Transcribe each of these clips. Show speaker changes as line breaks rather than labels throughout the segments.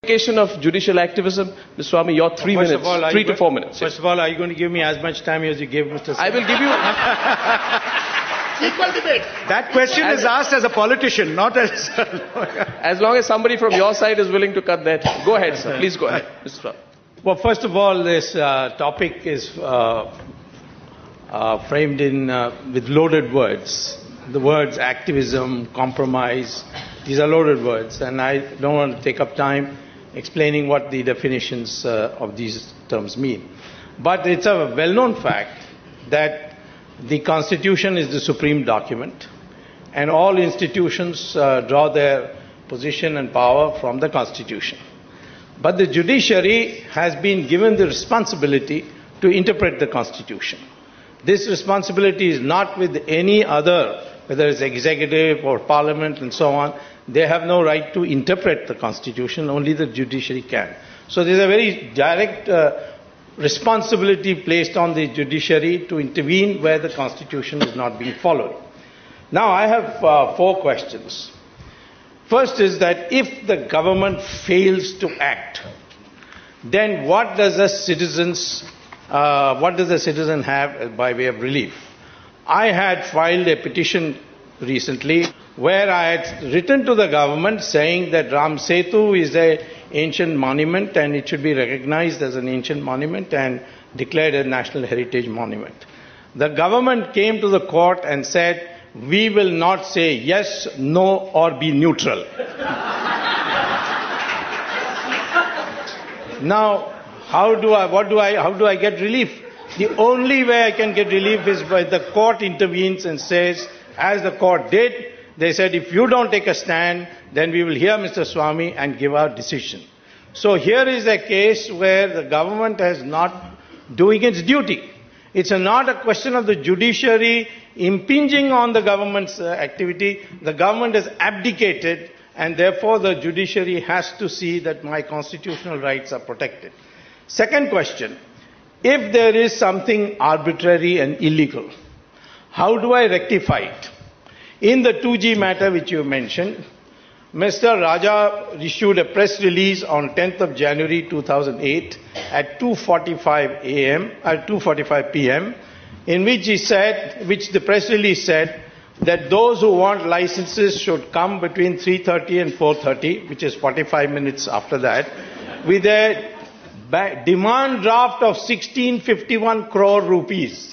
Of judicial activism, Mr. Swamy, your 3 minutes, 3 to 4 minutes.
First of all, are you going to give me as much time as you gave Mr. Swamy?
I will give you
equal debate.
That question is asked as a politician, not as a lawyer.
As long as somebody from your side is willing to cut that. Go ahead, sir. Please go ahead, Mr. Swamy.
Well, first of all, this topic is framed in with loaded words. The words activism, compromise, these are loaded words, and I don't want to take up time explaining what the definitions of these terms mean. But it's a well-known fact that the Constitution is the supreme document, and all institutions draw their position and power from the Constitution. But the judiciary has been given the responsibility to interpret the Constitution. This responsibility is not with any other, whether it's executive or parliament and so on. They have no right to interpret the Constitution, only the judiciary can. So there's a very direct responsibility placed on the judiciary to intervene where the Constitution is not being followed. Now I have 4 questions. First is that if the government fails to act, then what does a citizen have by way of relief? I had filed a petition recently where I had written to the government saying that Ram Setu is an ancient monument and it should be recognized as an ancient monument and declared a national heritage monument. The government came to the court and said, we will not say yes, no, or be neutral. Now, how do I get relief? The only way I can get relief is by the court intervenes and says, as the court did, they said, if you don't take a stand, then we will hear Mr. Swamy and give our decision. So here is a case where the government is not doing its duty. It's not a question of the judiciary impinging on the government's activity. The government has abdicated, and therefore the judiciary has to see that my constitutional rights are protected. Second question, if there is something arbitrary and illegal, how do I rectify it? In the 2G matter which you mentioned, Mr. Raja issued a press release on 10th of January 2008 at 2:45 p.m. in which he said, which the press release said, that those who want licenses should come between 3:30 and 4:30, which is 45 minutes after that, with a demand draft of 1651 crore rupees.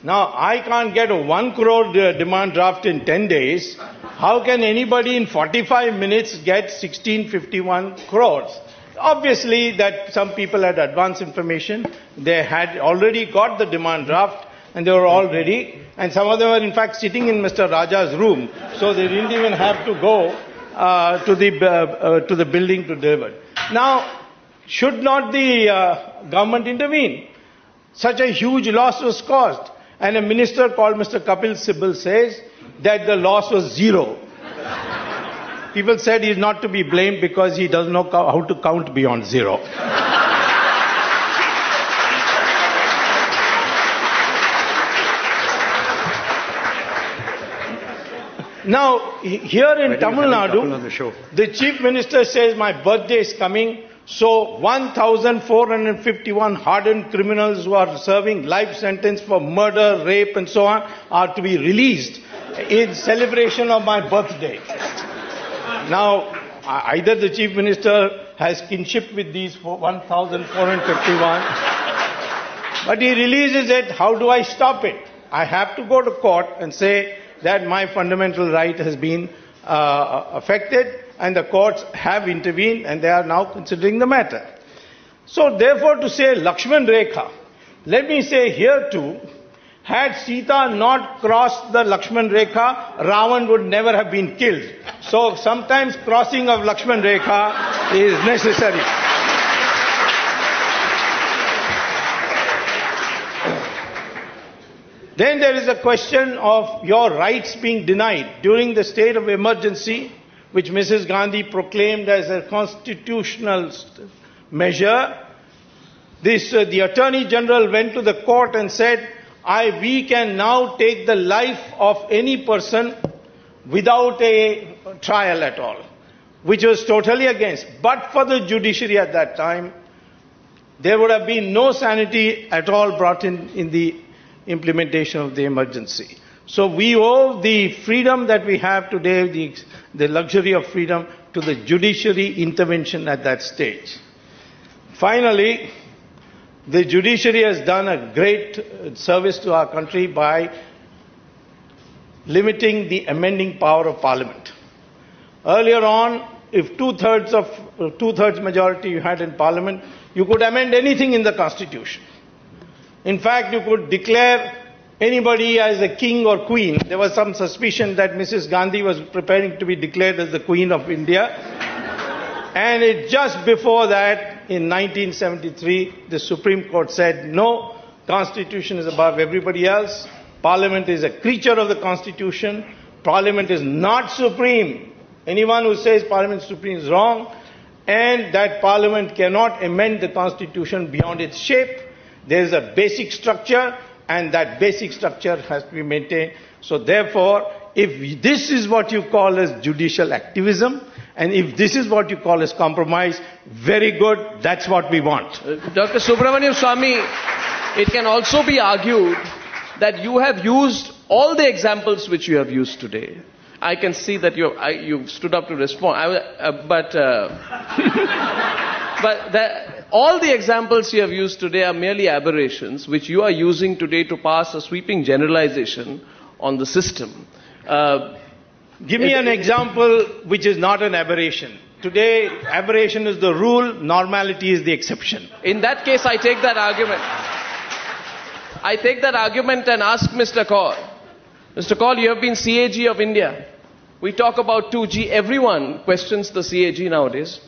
Now, I can't get a 1 crore demand draft in 10 days. How can anybody in 45 minutes get 1651 crores? Obviously, that some people had advance information. They had already got the demand draft and they were all ready. And some of them were in fact sitting in Mr. Raja's room. So they didn't even have to go to the building to deliver. Now, should not the government intervene? Such a huge loss was caused. And a minister called Mr. Kapil Sibal says that the loss was 0. People said he's not to be blamed because he doesn't know how to count beyond 0. Now, here in Tamil Nadu, the chief minister says my birthday is coming. So 1,451 hardened criminals who are serving life sentence for murder, rape and so on are to be released in celebration of my birthday. Now, either the chief minister has kinship with these 1,451, but he releases it. How do I stop it? I have to go to court and say that my fundamental right has been affected. And the courts have intervened and they are now considering the matter. So therefore to say Lakshman Rekha, let me say here too, had Sita not crossed the Lakshman Rekha, Ravan would never have been killed. So sometimes crossing of Lakshman Rekha is necessary. Then there is a question of your rights being denied during the state of emergency, which Mrs. Gandhi proclaimed as a constitutional measure. The Attorney General went to the court and said, we can now take the life of any person without a trial at all. which was totally against. But for the judiciary at that time, there would have been no sanity at all brought in the implementation of the emergency. So we owe the freedom that we have today, the luxury of freedom, to the judiciary intervention at that stage. Finally, the judiciary has done a great service to our country by limiting the amending power of Parliament. Earlier on, if two-thirds majority you had in Parliament, you could amend anything in the Constitution. In fact, you could declare anybody as a king or queen. There was some suspicion that Mrs. Gandhi was preparing to be declared as the Queen of India. And just before that, in 1973, the Supreme Court said, no, Constitution is above everybody else. Parliament is a creature of the Constitution. Parliament is not supreme. Anyone who says Parliament is supreme is wrong. And that Parliament cannot amend the Constitution beyond its shape. There is a basic structure, and that basic structure has to be maintained. So therefore, if this is what you call as judicial activism, and if this is what you call as compromise, very good, that's what we want.
Dr. Subhramaniyam Swamy, it can also be argued that you have used all the examples which you have used today. I can see that you stood up to respond, all the examples you have used today are merely aberrations which you are using today to pass a sweeping generalization on the system.
Give me an example which is not an aberration. Today, aberration is the rule, normality is the exception.
In that case, I take that argument. I take that argument and ask Mr. Kaur. Mr. Kaur, you have been CAG of India. We talk about 2G. Everyone questions the CAG nowadays.